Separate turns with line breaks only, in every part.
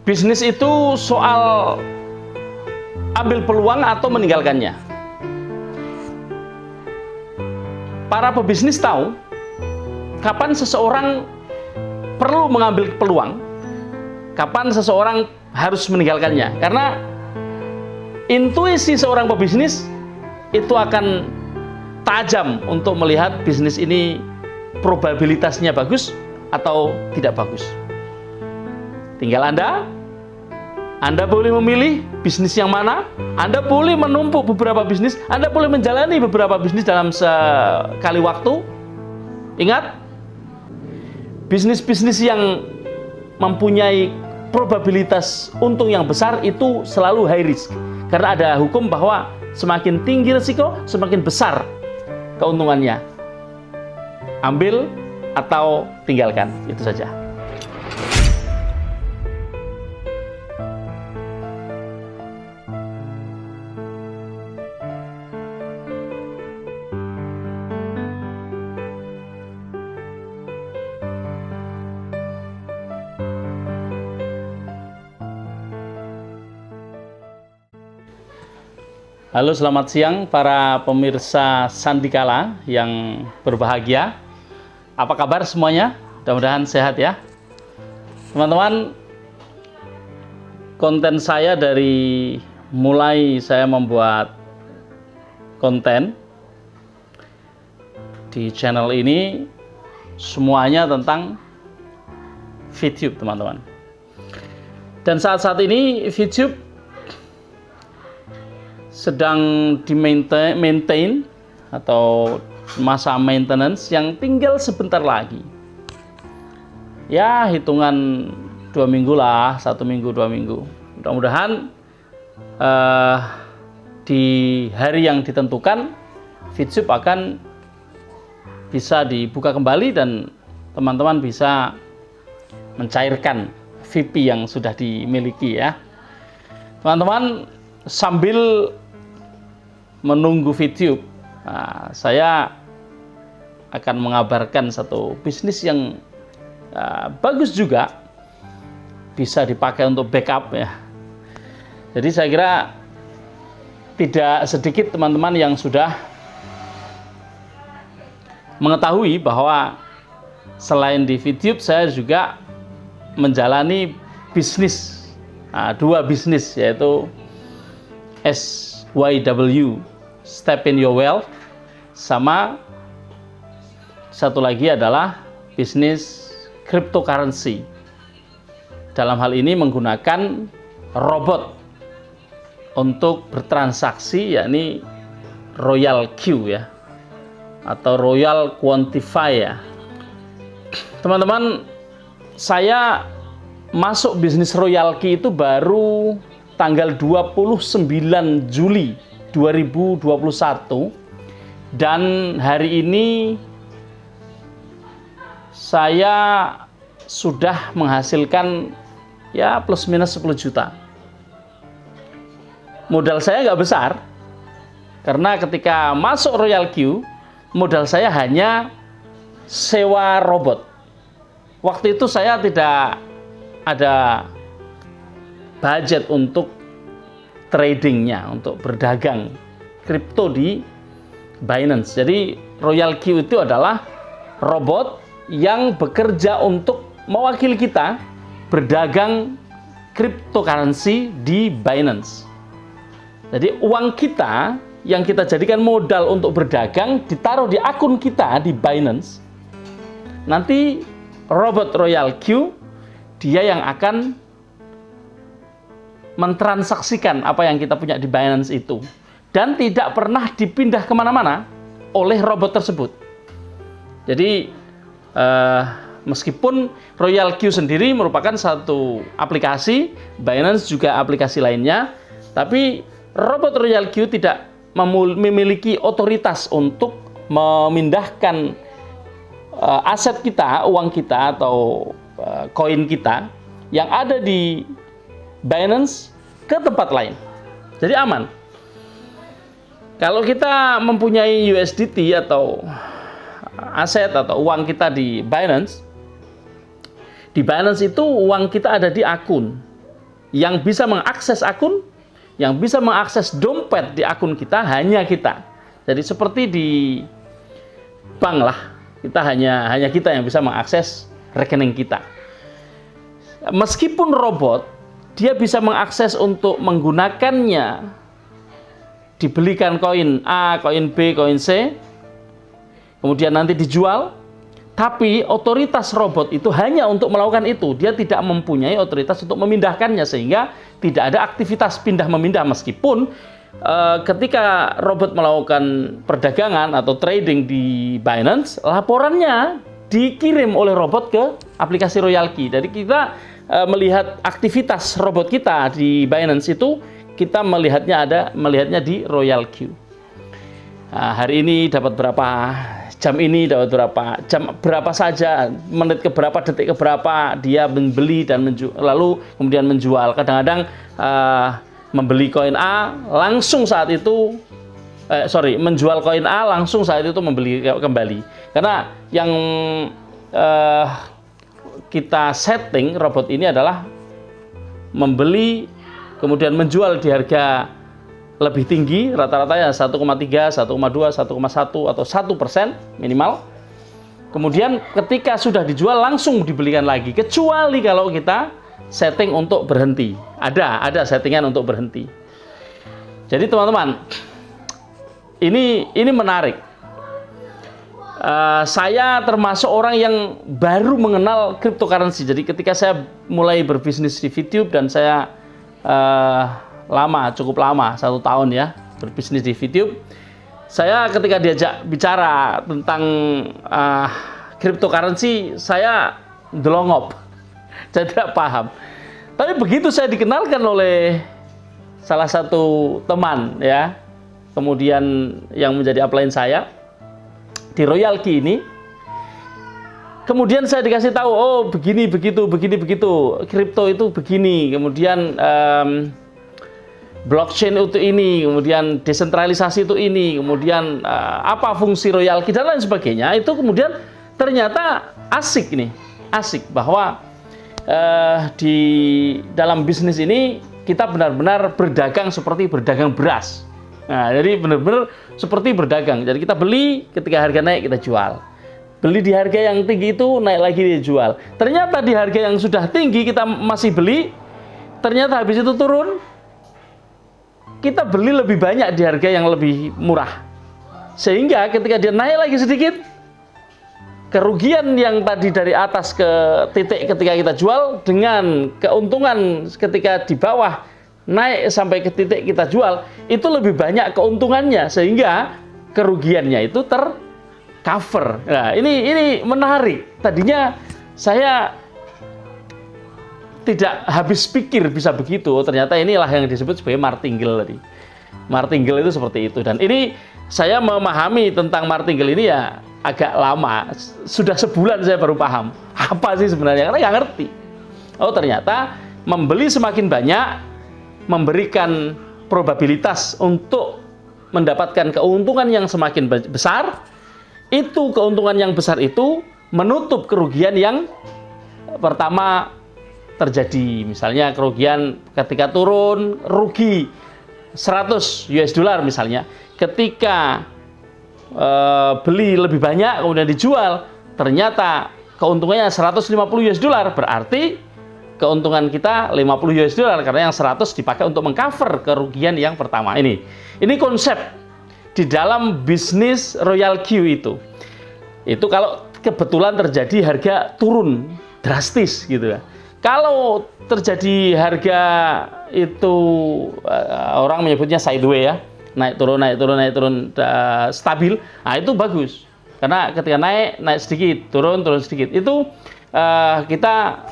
Bisnis itu soal ambil peluang atau meninggalkannya. Para pebisnis tahu kapan seseorang perlu mengambil peluang, kapan seseorang harus meninggalkannya. Karena intuisi seorang pebisnis itu akan tajam untuk melihat bisnis ini probabilitasnya bagus atau tidak bagus. Tinggal Anda boleh memilih bisnis yang mana, Anda boleh menumpuk beberapa bisnis, Anda boleh menjalani beberapa bisnis dalam sekali waktu. Ingat, bisnis-bisnis yang mempunyai probabilitas untung yang besar itu selalu high risk. Karena ada hukum bahwa semakin tinggi risiko, semakin besar keuntungannya. Ambil atau tinggalkan, itu saja. Halo, selamat siang para pemirsa Sandikala yang berbahagia. Apa kabar semuanya? Mudah-mudahan sehat ya. Teman-teman, konten saya dari mulai saya membuat konten di channel ini semuanya tentang VTube, teman-teman. Dan saat-saat ini VTube sedang di-maintain atau masa maintenance yang tinggal sebentar lagi. Ya, hitungan 2 minggu lah, 1 minggu, 2 minggu. Mudah-mudahan di hari yang ditentukan VTube akan bisa dibuka kembali dan teman-teman bisa mencairkan VIP yang sudah dimiliki ya. Teman-teman, sambil menunggu VTube, saya akan mengabarkan satu bisnis yang bagus juga, bisa dipakai untuk backup ya. Jadi saya kira tidak sedikit teman-teman yang sudah mengetahui bahwa selain di VTube saya juga menjalani bisnis, 2 bisnis, yaitu SYW, Step in Your Wealth, sama satu lagi adalah bisnis cryptocurrency. Dalam hal ini menggunakan robot untuk bertransaksi, yakni Royal Q ya, atau Royal Quantify ya. Teman-teman, saya masuk bisnis Royal Q itu baru tanggal 29 Juli 2021, dan hari ini saya sudah menghasilkan ya plus minus 10 juta. Modal saya nggak besar, karena ketika masuk Royal Q, modal saya hanya sewa robot. Waktu itu saya tidak ada budget untuk tradingnya, untuk berdagang kripto di Binance. Jadi Royal Q itu adalah robot yang bekerja untuk mewakili kita berdagang cryptocurrency di Binance. Jadi uang kita yang kita jadikan modal untuk berdagang ditaruh di akun kita di Binance. Nanti robot Royal Q dia yang akan mentransaksikan apa yang kita punya di Binance itu, dan tidak pernah dipindah kemana-mana oleh robot tersebut. Jadi meskipun Royal Q sendiri merupakan satu aplikasi, Binance juga aplikasi lainnya, tapi robot Royal Q tidak memiliki otoritas untuk memindahkan aset kita, uang kita atau koin kita yang ada di Binance ke tempat lain. Jadi aman. Kalau kita mempunyai USDT atau aset atau uang kita di Binance itu uang kita ada di akun. yang bisa mengakses akun, yang bisa mengakses dompet di akun kita hanya kita. Jadi seperti di bank lah, kita hanya kita yang bisa mengakses rekening kita. Meskipun robot, dia bisa mengakses untuk menggunakannya, dibelikan koin A, koin B, koin C, kemudian nanti dijual. Tapi otoritas robot itu hanya untuk melakukan itu. Dia tidak mempunyai otoritas untuk memindahkannya, sehingga tidak ada aktivitas pindah memindah. Meskipun ketika robot melakukan perdagangan atau trading di Binance, laporannya dikirim oleh robot ke aplikasi Royalkey. Jadi kita melihat aktivitas robot kita di Binance itu, kita melihatnya di Royalkey. Nah, hari ini dapat berapa, jam ini dapat berapa, jam berapa saja, menit ke berapa, detik ke berapa dia membeli dan lalu kemudian menjual. Kadang-kadang membeli koin A langsung saat itu, menjual koin A langsung saat itu membeli kembali. Karena yang kita setting robot ini adalah membeli kemudian menjual di harga lebih tinggi, rata-rata ya 1,3, 1,2, 1,1 atau 1% minimal. Kemudian ketika sudah dijual langsung dibelikan lagi, kecuali kalau kita setting untuk berhenti. Ada settingan untuk berhenti. Jadi teman-teman, ini menarik. Saya termasuk orang yang baru mengenal cryptocurrency. Jadi ketika saya mulai berbisnis di VTube dan saya cukup lama, 1 tahun ya berbisnis di VTube. Saya ketika diajak bicara tentang cryptocurrency, saya delongop, saya tidak paham. Tapi begitu saya dikenalkan oleh salah satu teman ya, kemudian yang menjadi upline saya di Royalkey ini, kemudian saya dikasih tahu, oh begini begitu, kripto itu begini, kemudian blockchain itu ini, kemudian desentralisasi itu ini, kemudian apa fungsi Royalkey dan lain sebagainya. Itu kemudian ternyata asik bahwa di dalam bisnis ini kita benar-benar berdagang seperti berdagang beras. Nah, jadi benar-benar seperti berdagang. Jadi kita beli, ketika harga naik kita jual. Beli di harga yang tinggi itu, naik lagi dia jual. Ternyata di harga yang sudah tinggi kita masih beli, ternyata habis itu turun, kita beli lebih banyak di harga yang lebih murah. Sehingga ketika dia naik lagi sedikit, kerugian yang tadi dari atas ke titik ketika kita jual dengan keuntungan ketika di bawah naik sampai ke titik kita jual, itu lebih banyak keuntungannya, sehingga kerugiannya itu tercover. Nah, ini menarik. Tadinya saya tidak habis pikir bisa begitu. Ternyata inilah yang disebut sebagai martingale tadi. Martingale itu seperti itu. Dan ini saya memahami tentang martingale ini ya agak lama. Sudah sebulan saya baru paham. Apa sih sebenarnya? Karena nggak ngerti. Oh ternyata membeli semakin banyak memberikan probabilitas untuk mendapatkan keuntungan yang semakin besar. Itu keuntungan yang besar itu menutup kerugian yang pertama terjadi. Misalnya kerugian ketika turun, rugi 100 US dollar misalnya. Ketika beli lebih banyak kemudian dijual, ternyata keuntungannya 150 US dollar, berarti keuntungan kita 50 US dollar karena yang 100 dipakai untuk mengcover kerugian yang pertama. Ini konsep di dalam bisnis Royalkey itu. Itu kalau kebetulan terjadi harga turun drastis gitu ya. Kalau terjadi harga itu orang menyebutnya sideways ya, naik turun stabil, nah itu bagus. Karena ketika naik sedikit, turun sedikit, itu kita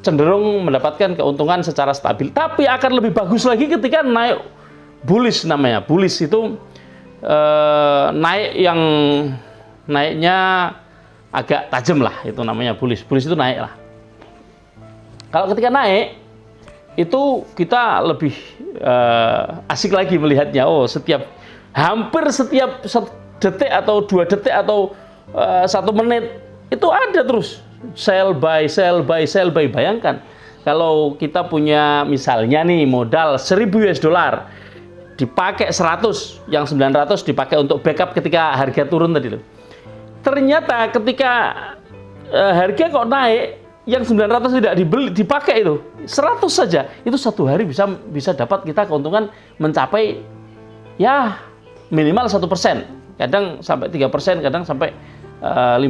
cenderung mendapatkan keuntungan secara stabil. Tapi akan lebih bagus lagi ketika naik bullish namanya. Bullish itu naik yang naiknya agak tajam lah, itu namanya bullish. Bullish itu naik lah. Kalau ketika naik, itu kita lebih asik lagi melihatnya. Oh, hampir setiap detik atau 2 detik atau 1 menit, itu ada terus sell buy. Bayangkan, kalau kita punya misalnya nih modal 1000 US dollar, dipakai 100, yang 900 dipakai untuk backup ketika harga turun tadi loh. Ternyata ketika harga kok naik, yang 900 tidak dipakai itu 100 saja, itu satu hari bisa dapat kita keuntungan mencapai ya minimal 1%, kadang sampai 3%, kadang sampai 5%,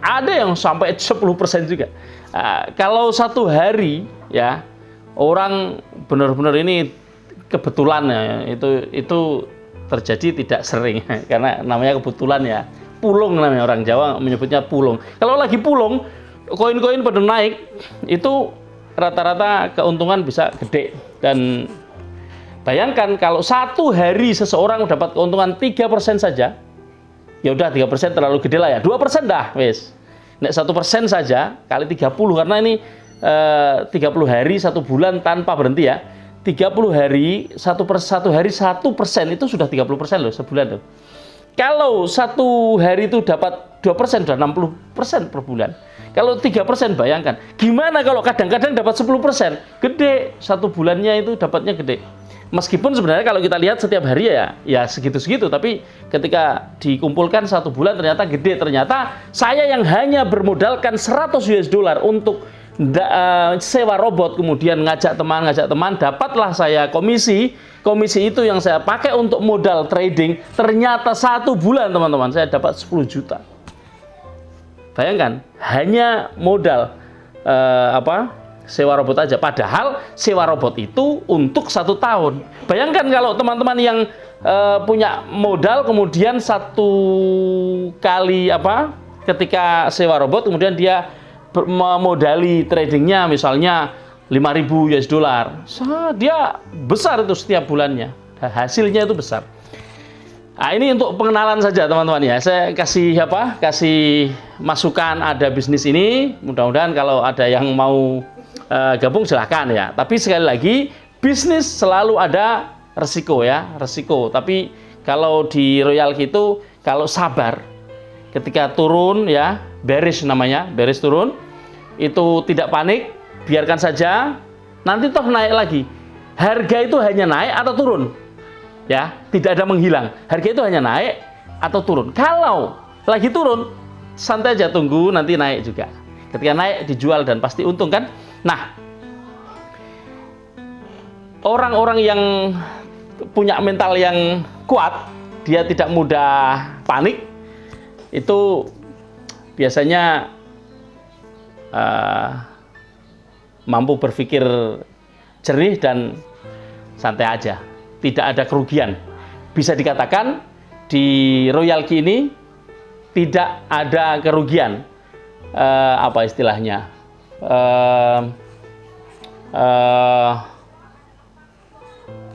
ada yang sampai 10% juga. Kalau satu hari ya, orang benar-benar ini kebetulan ya, itu terjadi tidak sering karena namanya kebetulan ya, pulung namanya, orang Jawa menyebutnya pulung. Kalau lagi pulung, koin-koin pada naik, itu rata-rata keuntungan bisa gede. Dan bayangkan kalau satu hari seseorang dapat keuntungan 3% saja, ya udah 3% terlalu gede lah ya, 2% dah wes. Nek 1% saja kali 30, karena ini 30 hari 1 bulan tanpa berhenti ya. 30 hari, satu hari 1% itu sudah 30% loh sebulan loh. Kalau satu hari itu dapat 2%, sudah 60% per bulan. Kalau 3%, bayangkan. Gimana kalau kadang-kadang dapat 10%? Gede, satu bulannya itu dapatnya gede. Meskipun sebenarnya kalau kita lihat setiap hari ya segitu-segitu, tapi ketika dikumpulkan satu bulan ternyata gede. Ternyata saya yang hanya bermodalkan 100 US dollar untuk sewa robot, kemudian ngajak teman, dapatlah saya komisi itu yang saya pakai untuk modal trading, ternyata satu bulan teman-teman saya dapat 10 juta. Bayangkan, hanya modal sewa robot aja. Padahal sewa robot itu untuk 1 tahun. Bayangkan kalau teman-teman yang punya modal, kemudian satu kali ketika sewa robot, kemudian dia memodali tradingnya misalnya 5.000 US dollar. Dia besar itu setiap bulannya. Hasilnya itu besar. Nah, ini untuk pengenalan saja teman-teman ya. Saya kasih masukan ada bisnis ini. Mudah-mudahan kalau ada yang mau gabung silahkan ya. Tapi sekali lagi, bisnis selalu ada resiko ya, resiko. Tapi kalau di Royalki itu kalau sabar, ketika turun ya, bearish namanya, bearish turun, itu tidak panik, biarkan saja. Nanti toh naik lagi. Harga itu hanya naik atau turun. Ya, tidak ada menghilang. Harga itu hanya naik atau turun. Kalau lagi turun, santai aja, tunggu nanti naik juga. Ketika naik dijual dan pasti untung kan. Nah, orang-orang yang punya mental yang kuat, dia tidak mudah panik, itu biasanya mampu berpikir jernih dan santai aja. Tidak ada kerugian. Bisa dikatakan di Royalki ini tidak ada kerugian. Apa istilahnya?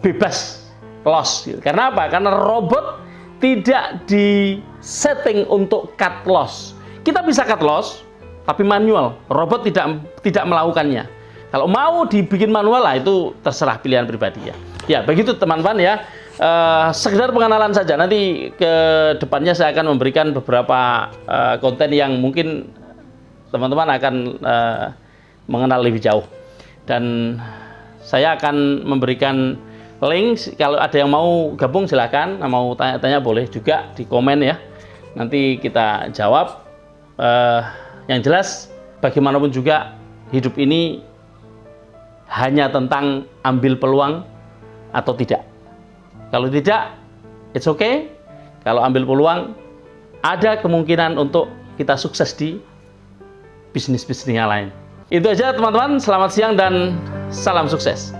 Bebas loss. Karena apa? Karena robot tidak disetting untuk cut loss. Kita bisa cut loss, tapi manual. Robot tidak melakukannya. Kalau mau dibikin manual lah, itu terserah pilihan pribadi ya. Ya, begitu teman-teman ya. Sekedar pengenalan saja. Nanti ke depannya saya akan memberikan beberapa konten yang mungkin teman-teman akan mengenal lebih jauh. Dan saya akan memberikan link. Kalau ada yang mau gabung silakan. Mau tanya-tanya boleh juga di komen ya. Nanti kita jawab. Yang jelas bagaimanapun juga hidup ini hanya tentang ambil peluang atau tidak. Kalau tidak, it's okay. Kalau ambil peluang, ada kemungkinan untuk kita sukses di bisnis-bisnis yang lain. Itu aja teman-teman, selamat siang dan salam sukses.